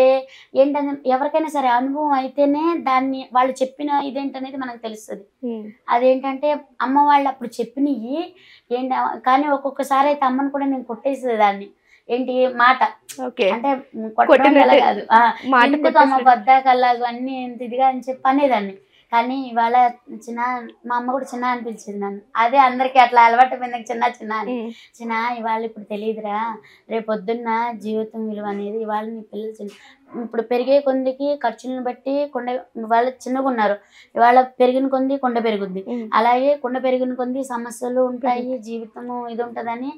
S2: ఏంటంటే ఎవరికైనా సరే అనుభవం అయితేనే దాన్ని వాళ్ళు చెప్పిన ఇదేంటనేది మనకు తెలుస్తుంది. అదేంటంటే అమ్మ వాళ్ళు అప్పుడు చెప్పినవి ఏంటి, కానీ ఒక్కొక్కసారి అయితే అమ్మని కూడా నేను కొట్టేసేది దాన్ని. ఏంటి మాట అంటే కొట్టడం ఎలా కాదు, ఎందుకు అమ్మ బద్దాకల్లాగా అన్ని ఎంత ఇదిగా అని చెప్పి అనేదాన్ని. కానీ ఇవాళ చిన్న, మా అమ్మ కూడా చిన్న అనిపించింది నన్ను. అదే అందరికి అట్లా అలవాటు పోయింది, చిన్న చిన్న అని. చిన్న ఇవాళ ఇప్పుడు తెలియదురా, రేపు పొద్దున్న జీవితం విలువ అనేది ఇవాళ నీ పిల్లలు చిన్న, ఇప్పుడు పెరిగే కొందికి ఖర్చులను బట్టి కొండ, ఇవాళ చిన్నగా ఉన్నారు, ఇవాళ పెరిగిన కొంది కొండ పెరుగుద్ది, అలాగే కొండ పెరిగిన కొంది సమస్యలు ఉంటాయి, జీవితము ఇది ఉంటుందని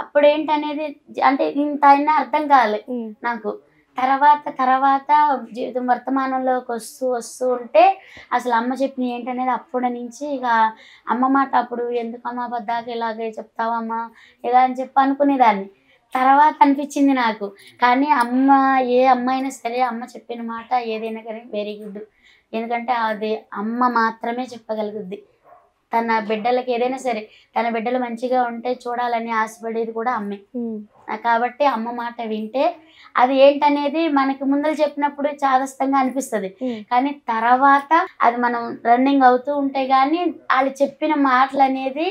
S2: అప్పుడు ఏంటనేది అంటే ఇంత అయినా అర్థం కావాలి నాకు. తర్వాత జీవితం వర్తమానంలోకి వస్తూ ఉంటే అసలు అమ్మ చెప్పిన ఏంటనేది అప్పటి నుంచి ఇక అమ్మ మాట అప్పుడు ఎందుకమ్మా బద్దాక ఇలాగే చెప్తావమ్మా ఇలా అని చెప్పి అనుకునేదాన్ని. తర్వాత అనిపించింది నాకు, కానీ అమ్మ ఏ అమ్మ అయినా సరే అమ్మ చెప్పిన మాట ఏదైనా కానీ వెరీ గుడ్, ఎందుకంటే అది అమ్మ మాత్రమే చెప్పగలుగుద్ది. తన బిడ్డలకి ఏదైనా సరే తన బిడ్డలు మంచిగా ఉంటే చూడాలని ఆశపడేది కూడా అమ్మే. కాబట్టి అమ్మ మాట వింటే అది ఏంటనేది మనకి ముందర చెప్పినప్పుడు చాదస్తంగా అనిపిస్తుంది, కానీ తర్వాత అది మనం రన్నింగ్ అవుతూ ఉంటే గానీ వాళ్ళు చెప్పిన మాటలు అనేది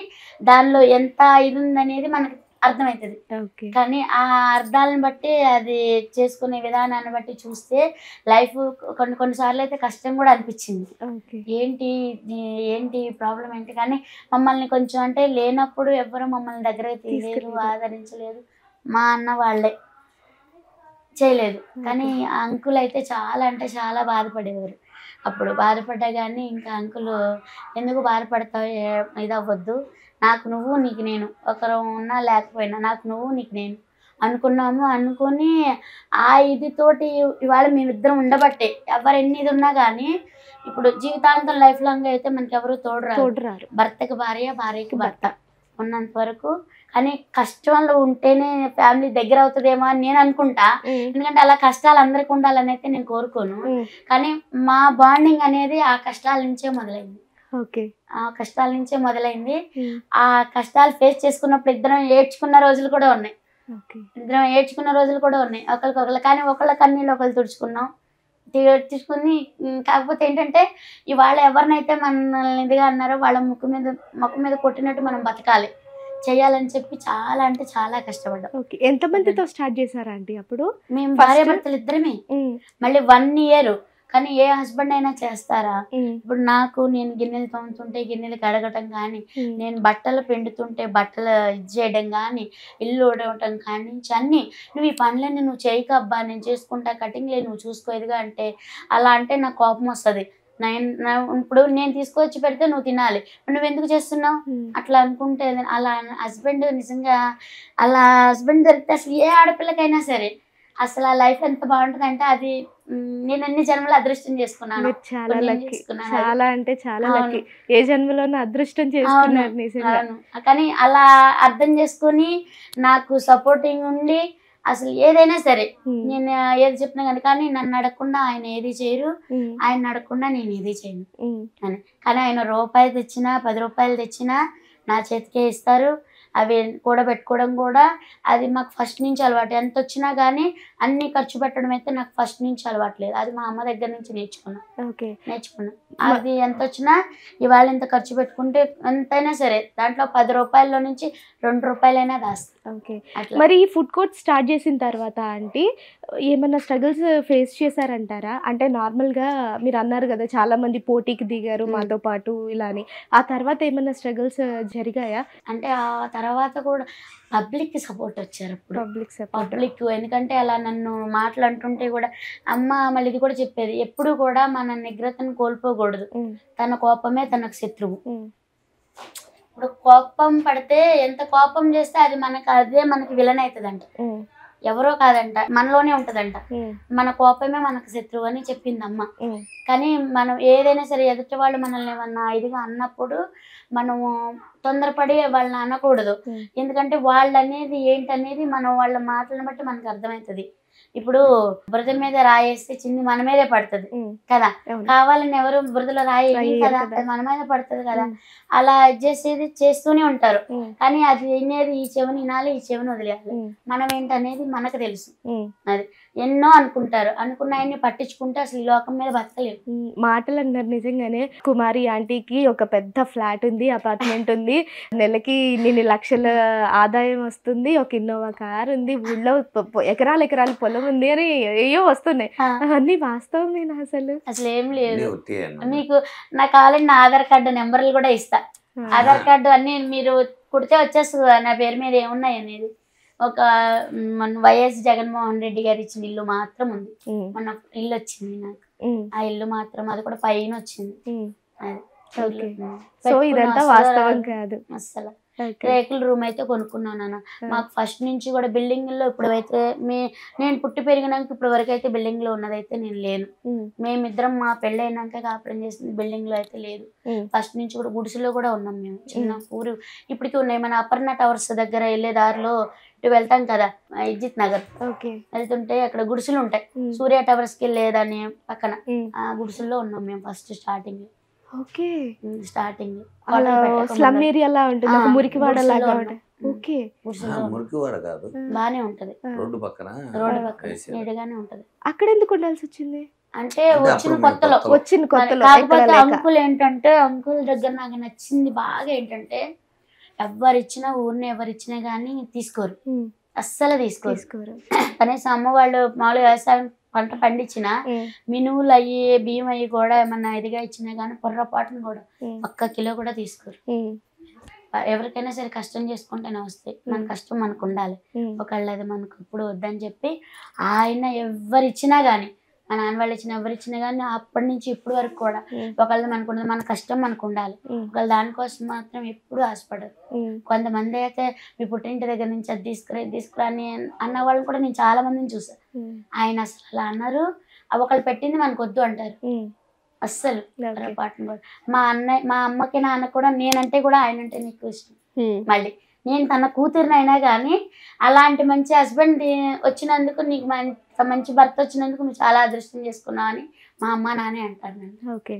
S2: దానిలో ఎంత ఇది ఉందనేది మనకి అర్థమవుతుంది. కానీ ఆ అర్థాలను బట్టి అది చేసుకునే విధానాన్ని బట్టి చూస్తే లైఫ్ కొన్నిసార్లు అయితే కష్టం కూడా అనిపించింది. ఏంటి ప్రాబ్లం ఏంటి, కానీ మమ్మల్ని కొంచెం అంటే లేనప్పుడు ఎవ్వరు మమ్మల్ని దగ్గర తీయలేదు, ఆదరించలేదు. మా అన్న వాళ్ళే చేయలేదు, కానీ ఆ అంకుల్ అయితే చాలా అంటే చాలా బాధపడేవారు. అప్పుడు బాధపడ్డా కానీ ఇంకా అంకులు ఎందుకు బాధపడతావు, ఇది అవ్వద్దు, నాకు నువ్వు నీకు నేను, ఒకరు ఉన్నా లేకపోయినా నాకు నువ్వు నీకు నేను అనుకున్నాము. అనుకుని ఆ ఇదితోటి ఇవాళ మేమిద్దరం ఉండబట్టే ఎవరు ఎన్ని ఇది ఉన్నా కానీ ఇప్పుడు జీవితాంతం లైఫ్ లాంగ్ అయితే మనకి ఎవరు తోడురారు. భర్తకి భార్య, భార్యకి భర్త ఉన్నంత వరకు. కానీ కష్టంలో ఉంటేనే ఫ్యామిలీ దగ్గర అవుతుందేమో అని నేను అనుకుంటా, ఎందుకంటే అలా కష్టాలు అందరికి ఉండాలని అయితే నేను కోరుకోను. కానీ మా బాండింగ్ అనేది ఆ కష్టాల నుంచే మొదలైంది. ఆ కష్టాల నుంచే మొదలైంది. ఆ కష్టాలు ఫేస్ చేసుకున్నప్పుడు ఇద్దరం ఏడ్చుకున్న రోజులు కూడా ఉన్నాయి, ఒకరికొకరు. కానీ ఒకళ్ళ కన్నీళ్ళు ఒకళ్ళు తుడుచుకున్నాం, తీసుకుని. కాకపోతే ఏంటంటే ఇవాళ ఎవరినైతే మనల్ని ఇదిగా అన్నారో వాళ్ళ ముక్కు మీద కొట్టినట్టు మనం బతకాలి చేయాలని చెప్పి చాలా అంటే చాలా కష్టపడ్డాం.
S1: ఎంతమందితో స్టార్ట్ చేశారా అండి అప్పుడు?
S2: మేము భార్య భర్తలు ఇద్దరమే, మళ్ళీ 1 year. కానీ ఏ హస్బెండ్ అయినా చేస్తారా? ఇప్పుడు నాకు నేను గిన్నెలు తోముతుంటే గిన్నెలు కడగటం కానీ, నేను బట్టలు పిండుతుంటే బట్టలు ఇది చేయడం కానీ, ఇల్లు ఊడవటం కానీ నుంచి అన్నీ, నువ్వు ఈ పనులన్నీ నువ్వు చేయకబ్బా, నేను చేసుకుంటా, కటింగ్లే నువ్వు చూసుకోదుగా అంటే అలా అంటే నాకు కోపం వస్తుంది. ఇప్పుడు నేను తీసుకొచ్చి పెడితే నువ్వు తినాలి, నువ్వు ఎందుకు చేస్తున్నావు అట్లా అనుకుంటే అలా హస్బెండ్ నిజంగా అలా హస్బెండ్ దొరికితే అసలు ఏ ఆడపిల్లకైనా సరే అసలు ఆ లైఫ్ ఎంత బాగుంటుంది అంటే అది నేను అన్ని జన్మలు అదృష్టం చేసుకున్నాను.
S1: చాలా అంటే చాలా లక్కీ, ఏ జన్మలోనూ అదృష్టం చేసుకున్నారు నిజంగా.
S2: కానీ అలా అర్థం చేసుకుని నాకు సపోర్టింగ్ ఉండి అసలు ఏదైనా సరే నేను ఏది చెప్పినా కానీ నన్ను అడగకుండా ఆయన ఏది చేయరు, ఆయన అడగకుండా నేను ఏది చేయను అని. కానీ ఆయన రూపాయి తెచ్చినా 10 రూపాయలు తెచ్చినా నా చేతికే ఇస్తారు. అవి కూడబెట్టుకోవడం కూడా అది మాకు ఫస్ట్ నుంచి అలవాటు. ఎంత వచ్చినా కానీ అన్ని ఖర్చు పెట్టడం అయితే నాకు ఫస్ట్ నుంచి అలవాట్లేదు, అది మా అమ్మ దగ్గర నుంచి నేర్చుకున్నా. అది ఎంత వచ్చినా ఇవాళ ఎంత ఖర్చు పెట్టుకుంటే ఎంతైనా సరే దాంట్లో 10 రూపాయల నుంచి 2 రూపాయలైనా దాస్తాను.
S1: మరి ఈ ఫుడ్ కోర్ట్ స్టార్ట్ చేసిన తర్వాత ఆంటీ ఏమన్నా స్ట్రగుల్స్ ఫేస్ చేశారంటారా? అంటే నార్మల్గా మీరు అన్నారు కదా చాలా మంది పోటీకి దిగారు మాతో పాటు ఇలా అని, ఆ తర్వాత ఏమన్నా స్ట్రగుల్స్ జరిగాయా?
S2: అంటే ఆ తర్వాత కూడా పబ్లిక్ సపోర్ట్ వచ్చారు. పబ్లిక్ ఎందుకంటే అలా నన్ను మాట్లాడుతుంటే కూడా అమ్మ మళ్ళీ ఇది కూడా చెప్పేది, ఎప్పుడు కూడా మన నిగ్రతను కోల్పోకూడదు, తన కోపమే తనకు శత్రువు. ఇప్పుడు కోపం పడితే ఎంత కోపం చేస్తే అది అదే మనకి విలన్ అవుతుంది అంట. ఎవరో కాదంట, మనలోనే ఉంటదంట. మన కోపమే మనకు శత్రువు అని చెప్పింది అమ్మ. కానీ మనం ఏదైనా సరే ఎదుటి వాళ్ళు మనల్ని ఏమన్నా ఇదిగా అన్నప్పుడు మనము తొందరపడి వాళ్ళని అనకూడదు. ఎందుకంటే వాళ్ళు అనేది ఏంటనేది మనం వాళ్ళ మాటలను బట్టి మనకు అర్థమవుతుంది. ఇప్పుడు బురద మీద రాయేస్తే చిన్ని మన మీదే పడుతుంది కదా, కావాలని ఎవరు బురదలో రాయి కదా, అది మన మీద పడుతుంది కదా. అలా చేసేది చేస్తూనే ఉంటారు. కానీ అది వినేది ఈ చెవిని వినాలి, ఈ చెవిని వదిలేయాలి. మనం ఏంటనేది మనకు తెలుసు. అది ఎన్నో అనుకుంటారు, అనుకున్న ఆయన్ని పట్టించుకుంటే అసలు ఈ లోకం మీద బతకలేవు.
S1: మాటలు అన్నారు నిజంగానే. కుమారి ఆంటీకి ఒక పెద్ద ఫ్లాట్ ఉంది, అపార్ట్మెంట్ ఉంది, నెలకి ఇన్ని లక్షల ఆదాయం వస్తుంది, ఒక ఇన్నోవా కార్ ఉంది, ఊళ్ళో ఎకరాలు ఎకరాలు పొలం ఉంది అని ఏయో వస్తున్నాయి. అవన్నీ వాస్తవమేనా? అసలు
S2: ఏం లేదు. మీకు నా కావాలంటే నా ఆధార్ కార్డు నెంబర్లు కూడా ఇస్తా. ఆధార్ కార్డు అన్ని మీరు కుడితే వచ్చేస్తుంది నా పేరు మీద ఏమున్నాయి అనేది. ఒక మన వైఎస్ జగన్మోహన్ రెడ్డి గారు ఇచ్చిన ఇల్లు మాత్రం ఉంది. మొన్న ఇల్లు వచ్చింది నాకు, ఆ ఇల్లు మాత్రం అది కూడా పైన వచ్చింది. అసలు రేకుల రూమ్ అయితే కొనుక్కున్నాను నాన్న. మాకు ఫస్ట్ నుంచి కూడా బిల్డింగ్ లో ఇప్పుడు అయితే నేను పుట్టి పెరిగినాక ఇప్పుడు వరకు అయితే బిల్డింగ్ లో ఉన్నదైతే నేను లేను. మేమిద్దరం మా పెళ్ళి అయినాక కాపురం చేసింది బిల్డింగ్ లో అయితే లేదు. ఫస్ట్ నుంచి కూడా గుడిసెలో కూడా ఉన్నాం మేము. చిన్న ఊరు ఇప్పటికీ ఉన్నాయి. మన అపర్ణ టవర్స్ దగ్గర వెళ్ళే దారిలో ఇటు వెళ్తాం కదా, ఇజ్జిత్ నగర్ వెళ్తుంటే అక్కడ గుడిసెలు ఉంటాయి. సూర్య టవర్స్ కి వెళ్ళేదాన్ని పక్కన ఆ గుడిసెల్లో ఉన్నాం మేము ఫస్ట్ స్టార్టింగ్. స్టార్టింగ్ బానే ఉంటది, రోడ్డు పక్కన నీడగానే ఉంటది.
S1: అక్కడ ఎందుకు ఉండాల్సి వచ్చింది
S2: అంటే వచ్చిన కొత్తలో కాకపోతే అంకుల్ ఏంటంటే అంకుల్ దగ్గర నాకు నచ్చింది బాగా ఏంటంటే ఎవరిచ్చినా ఊరిని ఎవరిచ్చినా గానీ తీసుకోరు, అస్సలు తీసుకోరు. కనీసం అమ్మ వాళ్ళు మామూలు వ్యవసాయం పంట పండించిన మినువులు అయ్యి బియ్యం అయ్యి కూడా ఏమన్నా ఇదిగా ఇచ్చినా గానీ పొర్రపాటును కూడా ఒక్క కిలో కూడా తీసుకోరు. ఎవరికైనా సరే కష్టం చేసుకుంటేనే వస్తాయి, మన కష్టం మనకు ఉండాలి. ఒకళ్ళు అది మనకు ఇప్పుడు వద్దని చెప్పి ఆయన ఎవరిచ్చినా గానీ, మా నాన్న వాళ్ళు ఇచ్చిన ఎవరిచ్చినా కానీ అప్పటి నుంచి ఇప్పటి వరకు కూడా ఒకళ్ళది మనకు ఉండదు, మన కష్టం మనకు ఉండాలి. ఒకళ్ళు దానికోసం మాత్రం ఎప్పుడు ఆశపడరు. కొంతమంది అయితే మీ పుట్టింటి దగ్గర నుంచి అది తీసుకురా అని అన్న వాళ్ళని కూడా నేను చాలా మందిని చూసాను. ఆయన అసలు అలా అన్నారు, ఒకళ్ళు పెట్టింది మనకు వద్దు అంటారు అస్సలు పాటను కూడా. మా అమ్మకి నాన్న కూడా నేనంటే కూడా ఆయన అంటే నీకు ఇష్టం. మళ్ళీ నేను తన కూతురినైనా కానీ అలాంటి మంచి హస్బెండ్ వచ్చినందుకు, నీకు మంచి భర్త వచ్చినందుకు నువ్వు చాలా అదృష్టం చేసుకున్నావు అని మా అమ్మ నానే అంటారు.
S1: ఓకే,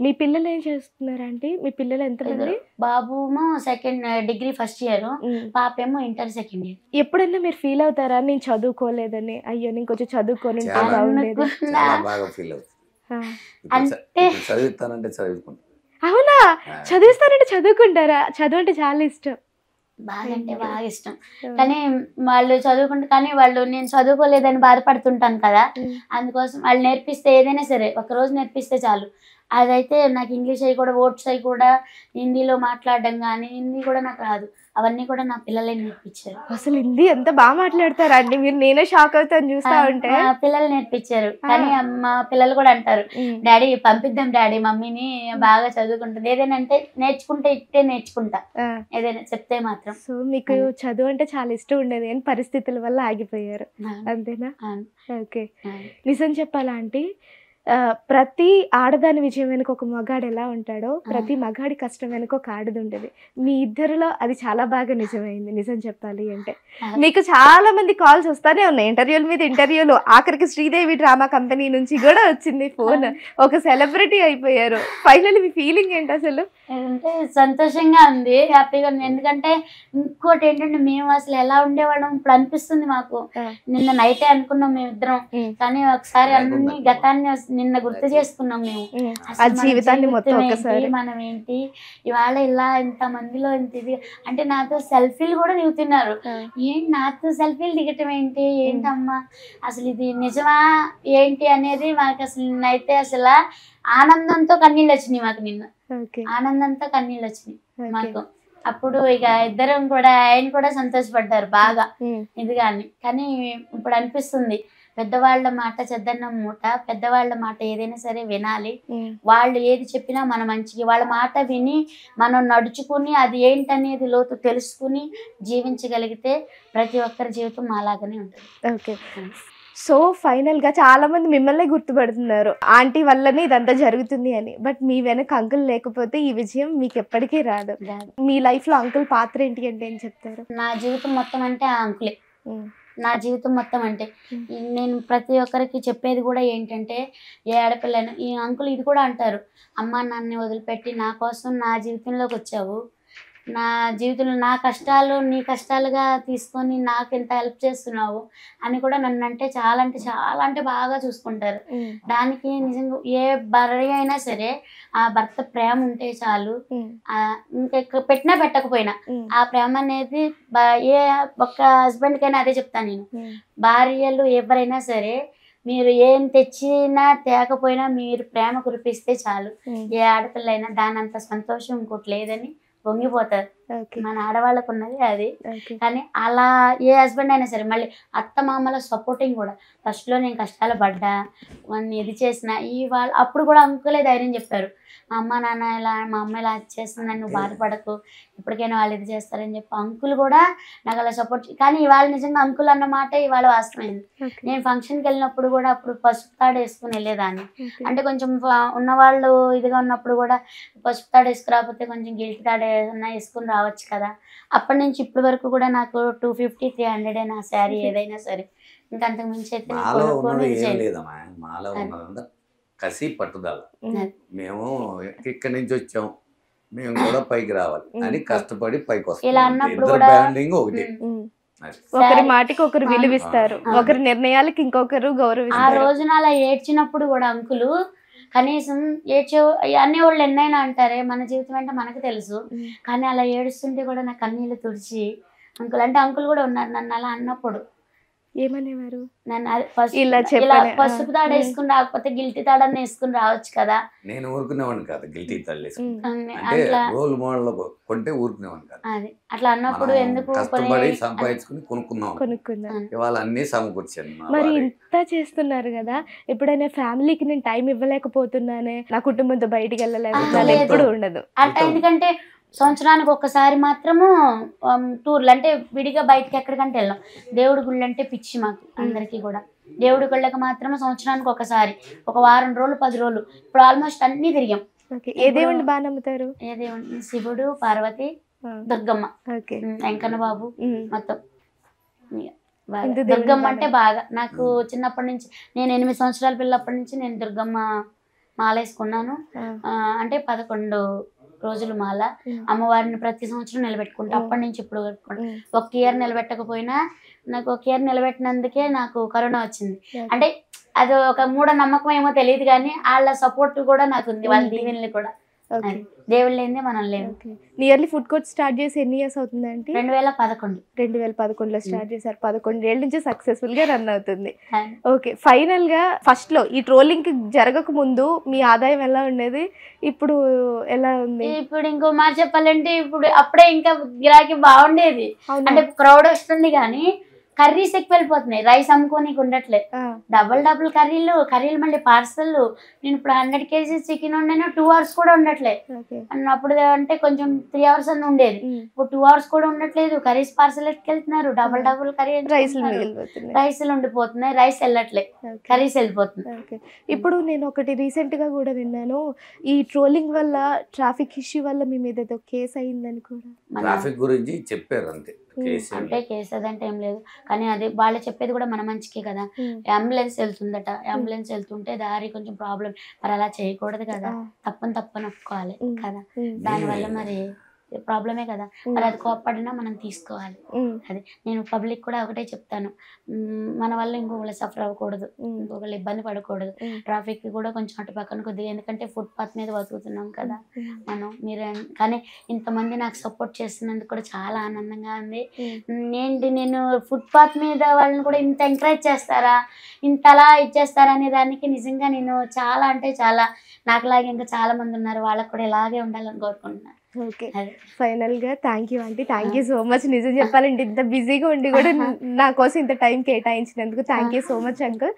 S1: మీ పిల్లలు ఏం చేస్తున్నారంటే? మీ పిల్లలు ఎంతమంది?
S2: బాబుమో డిగ్రీ ఫస్ట్ ఇయర్, పాపేమో ఇంటర్ సెకండ్ ఇయర్.
S1: ఎప్పుడైనా మీరు ఫీల్ అవుతారా నేను చదువుకోలేదని, అయ్యో నేను కొంచెం చదువుకొని
S2: అంటే
S1: అవునా? చదివిస్తానంటే చదువుకుంటారా? చదువు అంటే చాలా ఇష్టం,
S2: బాగా అంటే బాగా ఇష్టం. కానీ వాళ్ళు చదువుకుంటే కానీ వాళ్ళు నేను చదువుకోలేదని బాధపడుతుంటాను కదా, అందుకోసం వాళ్ళు నేర్పిస్తే ఏదైనా సరే ఒక రోజు నేర్పిస్తే చాలు. అదైతే నాకు ఇంగ్లీష్ అవి కూడా ఓట్స్ అవి కూడా హిందీలో మాట్లాడడం కానీ హిందీ కూడా నాకు రాదు, అవన్నీ కూడా నా పిల్లలే నేర్పించారు.
S1: అసలు హిందీ ఎంత బాగా మాట్లాడతారా అండి మీరు? నేనే షాక్ అవుతాను చూస్తా ఉంటే.
S2: పిల్లలు నేర్పించారు. కానీ మా పిల్లలు కూడా అంటారు, డాడీ పంపిద్దాం డాడీ మమ్మీని బాగా చదువుకుంటుంది, ఏదైనా అంటే నేర్చుకుంటే ఇట్టే నేర్చుకుంటా ఏదైనా చెప్తే మాత్రం.
S1: సో మీకు చదువు అంటే చాలా ఇష్టం ఉండేది కానీ పరిస్థితుల వల్ల ఆగిపోయారు అంతేనా? ఓకే, నిజం చెప్పాలా అంటే ప్రతి ఆడదాని విజయం వెనుక ఒక మగాడు ఎలా ఉంటాడో ప్రతి మగాడి కష్టం వెనుక ఒక ఆడది ఉంటుంది. మీ ఇద్దరిలో అది చాలా బాగా నిజమైంది. నిజం చెప్పాలి అంటే మీకు చాలా మంది కాల్స్ వస్తానే ఉన్నాయి, ఇంటర్వ్యూల మీద ఇంటర్వ్యూలు, ఆఖరికి శ్రీదేవి డ్రామా కంపెనీ నుంచి కూడా వచ్చింది ఫోన్, ఒక సెలబ్రిటీ అయిపోయారు. ఫైనల్లీ మీ ఫీలింగ్ ఏంటి అసలు?
S2: అంటే సంతోషంగా ఉంది, హ్యాపీగా ఉంది. ఎందుకంటే ఇంకోటి ఏంటంటే మేము అసలు ఎలా ఉండేవాళ్ళం ఇప్పుడు అనిపిస్తుంది మాకు. నిన్న నైటే అనుకున్నాం మేమిద్దరం, కానీ ఒకసారి అన్ని గతాన్ని నిన్న గుర్తు చేసుకున్నాం మేము.
S1: జీవితాన్ని మొత్తం
S2: మనం ఏంటి ఇవాళ ఇలా ఇంత మందిలో ఇంత ఇది అంటే నాతో సెల్ఫీలు కూడా దిగుతున్నారు. ఏంటి నాతో సెల్ఫీలు దిగటం ఏంటి, ఏంటమ్మా అసలు ఇది నిజమా ఏంటి అనేది మాకు అసలు నిన్నైతే అసలు ఆనందంతో కన్నీళ్ళు వచ్చినాయి మాకు. నిన్న ఆనందంతో కన్నీళ్ళు వచ్చినాయి మాకు. అప్పుడు ఇక ఇద్దరం కూడా ఆయన కూడా సంతోషపడ్డారు బాగా ఇదిగాని. కానీ ఇప్పుడు అనిపిస్తుంది పెద్దవాళ్ళ మాట చెద్దన్నం మూట, పెద్దవాళ్ళ మాట ఏదైనా సరే వినాలి. వాళ్ళు ఏది చెప్పినా మన మంచికి, వాళ్ళ మాట విని మనం నడుచుకుని అది ఏంటనేది లోతు తెలుసుకుని జీవించగలిగితే ప్రతి ఒక్కరి జీవితం అలాగనే ఉంటుంది.
S1: ఓకే. సో ఫైనల్గా చాలా మంది మిమ్మల్ని గుర్తుపడుతున్నారు ఆంటీ వల్లనే ఇదంతా జరుగుతుంది అని. బట్ మీ వెనక అంకుల్ లేకపోతే ఈ విజయం మీకు ఎప్పటికీ రాదు. మీ లైఫ్లో అంకుల్ పాత్ర ఏంటి అంటే ఏం చెప్తారు?
S2: నా జీవితం మొత్తం అంటే ఆ అంకులే. నా జీవితం మొత్తం అంటే నేను ప్రతి ఒక్కరికి చెప్పేది కూడా ఏంటంటే, ఏ ఆడపిల్లని ఈ అంకుల్ ఇది కూడా అంటారు, అమ్మ నాన్నని వదిలిపెట్టి నా కోసం నా జీవితంలోకి వచ్చావు, నా జీవితంలో నా కష్టాలు నీ కష్టాలుగా తీసుకొని నాకు ఇంత హెల్ప్ చేస్తున్నావు అని కూడా నన్ను అంటే చాలా బాగా చూసుకుంటారు. దానికి నిజంగా ఏ భార్య అయినా సరే ఆ భర్త ప్రేమ ఉంటే చాలు, ఇంకా పెట్టినా పెట్టకపోయినా ఆ ప్రేమ అనేది ఏ ఒక్క హస్బెండ్ కైనా అదే చెప్తాను నేను. భార్యలు ఎవరైనా సరే మీరు ఏం తెచ్చినా తేకపోయినా మీరు ప్రేమ కురిపిస్తే చాలు, ఏ ఆడపిల్లైనా దాని అంత సంతోషం ఇంకోటి లేదని పొంగిపోతారు. మన ఆడవాళ్ళకు ఉన్నది అది. కానీ అలా ఏ హస్బెండ్ అయినా సరే మళ్ళీ అత్త మామల సపోర్టింగ్ కూడా, ఫస్ట్లో నేను కష్టాలు పడ్డా వాడిని ఇది చేసిన వాళ్ళు అప్పుడు కూడా అంకులే ధైర్యం చెప్పారు, మా అమ్మ నాన్న ఇలా మా అమ్మ ఇలా చేస్తుందని నువ్వు బాధపడకు, ఇప్పటికైనా వాళ్ళు ఇది చేస్తారని చెప్పి అంకుల్ కూడా నాకు అలా సపోర్ట్. కానీ ఇవాళ నిజంగా అంకుల్ అన్న మాట ఇవాళ వాస్తవమైంది. నేను ఫంక్షన్కి వెళ్ళినప్పుడు కూడా అప్పుడు పసుపు తాడు వేసుకుని వెళ్ళేదాన్ని. అంటే కొంచెం ఉన్నవాళ్ళు ఇదిగా ఉన్నప్పుడు కూడా పసుపు తాడు వేసుకురాకపోతే కొంచెం గిల్ట్ తాడు ఏదన్నా వేసుకుని రావచ్చు కదా. అప్పటి నుంచి ఇప్పటి వరకు కూడా నాకు 250-300 నా శారీ ఏదైనా సరే, ఇంకా అంతకు మించి అయితే
S3: కసి పట్టుదల. మేము ఇక్కడి నుంచి వచ్చాం, మేము కూడా పైకి రావాలి అని కష్టపడి పైకి వస్తాం. ఒకటి
S1: ఒకరి మాటకి ఒకరు విలువిస్తారు, ఒకరి నిర్ణయాలకి ఇంకొకరు గౌరవిస్తారు.
S2: ఆ రోజున అలా ఏడ్చినప్పుడు కూడా అంకులు కనీసం అనేవాళ్ళు ఎన్నైనా అంటారే, మన జీవితం అంటే మనకు తెలుసు, కానీ అలా ఏడుస్తుంటే కూడా నా కన్నీళ్ళు తుడిచి అంకుల్ అంటే అంకుల్ కూడా ఉన్నారు. నన్ను అలా అన్నప్పుడు
S1: ఏమనేవారు?
S2: పసుపు తాడు వేసుకుని రాకపోతే గిల్టీ తాడని వేసుకుని రావచ్చు కదా.
S3: నేను ఊరుకునేవాడిని కాదు, గిల్టీ తాడు రోల్ మోడల్ కొంటే ఊరుకునేవాడిని కాదు.
S2: అది అట్లా అన్నప్పుడు ఎందుకు
S3: కష్టపడి సంపాదించుకుని కొనుక్కున్నాం, ఇవాళ అన్ని సమకూర్చాను.
S1: మరి ఇంత చేస్తున్నారు కదా, ఎప్పుడైనా ఫ్యామిలీకి నేను టైం ఇవ్వలేకపోతున్నానే, నా కుటుంబంతో బయటికి వెళ్ళలేకపోతున్నాను ఎప్పుడు ఉండదు.
S2: ఎందుకంటే సంవత్సరానికి ఒక్కసారి మాత్రము టూర్లు అంటే విడిగా బయటకి ఎక్కడికంటే వెళ్ళాం. దేవుడి గుళ్ళు అంటే పిచ్చి మాకు అందరికీ కూడా. దేవుడి గుళ్ళకి మాత్రం సంవత్సరానికి ఒకసారి, ఒక వారం రోజులు 10 రోజులు ఇప్పుడు ఆల్మోస్ట్ అన్ని తిరిగాం.
S1: ఏ దేవుడిని బాగా నమ్ముతారు?
S2: ఏ దేవుడిని? శివుడు, పార్వతి, దుర్గమ్మ, వెంకన్న బాబు, మొత్తం దుర్గమ్మ అంటే బాగా. నాకు చిన్నప్పటి నుంచి, నేను 8 సంవత్సరాల పిల్లప్పటి నుంచి నేను దుర్గమ్మ మాల వేసుకున్నాను. అంటే 11 రోజులు మాల. అమ్మవారిని ప్రతి సంవత్సరం నిలబెట్టుకుంటా, అప్పటి నుంచి ఇప్పుడు పెట్టుకుంటా. ఒక ఇయర్ నిలబెట్టకపోయినా నాకు ఒక ఇయర్ నిలబెట్టినందుకే నాకు కరోనా వచ్చింది. అంటే అది ఒక మూఢ నమ్మకం ఏమో తెలియదు, కానీ వాళ్ళ సపోర్ట్ కూడా నాకు ఉంది, వాళ్ళ దీవెనలు కూడా. దేవుళ్ళు లేనిదే మనం లేవు.
S1: నియర్లీ ఫుడ్ కోర్ట్ స్టార్ట్ చేసి ఎన్ని ఇయర్స్ అవుతుందంటే?
S2: 2011
S1: స్టార్ట్ చేశారు. 11 ఏళ్ళ నుంచి సక్సెస్ఫుల్ గా రన్ అవుతుంది. ఓకే, ఫైనల్ గా ఫస్ట్ లో ఈ ట్రోలింగ్ జరగక ముందు మీ ఆదాయం ఎలా ఉండేది, ఇప్పుడు ఎలా ఉంది?
S2: ఇప్పుడు ఇంకో మాట చెప్పాలంటే ఇప్పుడు అప్పుడే ఇంకా గిరాకీ బాగుండేది. అంటే క్రౌడ్ వస్తుంది కానీ కర్రీస్ ఎక్కువ వెళ్ళిపోతున్నాయి, రైస్ అమ్ముకోనికి ఉండట్లే. డబుల్ కర్రీలు మళ్ళీ పార్సల్. నేను ఇప్పుడు 100 kgs చికెన్ ఉండేనా 2 hours కూడా ఉండట్లే. అప్పుడు అంటే కొంచెం 3 hours అని ఉండేది, ఇప్పుడు 2 hours కూడా ఉండట్లేదు. కర్రీస్ పార్సల్ ఎట్టుకెళ్తున్నారు, డబుల్ కర్రీ రైస్లు ఉండిపోతున్నాయి, రైస్ వెళ్ళట్లే, కర్రీస్ వెళ్ళిపోతుంది.
S1: ఇప్పుడు నేను ఒకటి రీసెంట్ గా కూడా విన్నాను, ఈ ట్రోలింగ్ వల్ల ట్రాఫిక్ ఇష్యూ వల్ల మీ మీద ఏదో కేసు అయిందని కూడా.
S3: ట్రాఫిక్ గురించి చెప్పారు అంతే,
S2: అంటే కేసు అదంటే ఏం లేదు, కానీ అది వాళ్ళు చెప్పేది కూడా మన మంచికే కదా. అంబులెన్స్ వెళ్తుందట, అంబులెన్స్ వెళ్తుంటే దారి కొంచెం ప్రాబ్లం, మరి అలా చేయకూడదు కదా, తప్పని ఒప్పుకోవాలి కదా, దానివల్ల మరి ప్రాబ్లమే కదా. మరి అది కోప్పడినా మనం తీసుకోవాలి. అది నేను పబ్లిక్ కూడా ఒకటే చెప్తాను, మన వల్ల ఇంకొకళ్ళు సఫర్ అవ్వకూడదు, ఇంకొకళ్ళు ఇబ్బంది పడకూడదు. ట్రాఫిక్ కూడా కొంచెం అటు పక్కన కొద్దిగా, ఎందుకంటే ఫుట్పాత్ మీద బతుకుతున్నాం కదా మనం. మీరు కానీ ఇంతమంది నాకు సపోర్ట్ చేస్తున్నందుకు కూడా చాలా ఆనందంగా ఉంది. నేను ఫుట్పాత్ మీద వాళ్ళని కూడా ఇంత ఎంకరేజ్ చేస్తారా, ఇంతలా ఇచ్చేస్తారా అనే దానికి నిజంగా నేను చాలా అంటే చాలా, నాకులాగే ఇంకా చాలా మంది ఉన్నారు, వాళ్ళకు కూడా ఇలాగే ఉండాలని కోరుకుంటున్నాను.
S1: ఓకే,
S2: అదే.
S1: ఫైనల్ గా thank you aunty, thank you so much. నిజం చెప్పాలంటే ఇంత బిజీగా ఉండి కూడా నా కోసం ఇంత టైం కేటాయించినందుకు thank you so much uncle.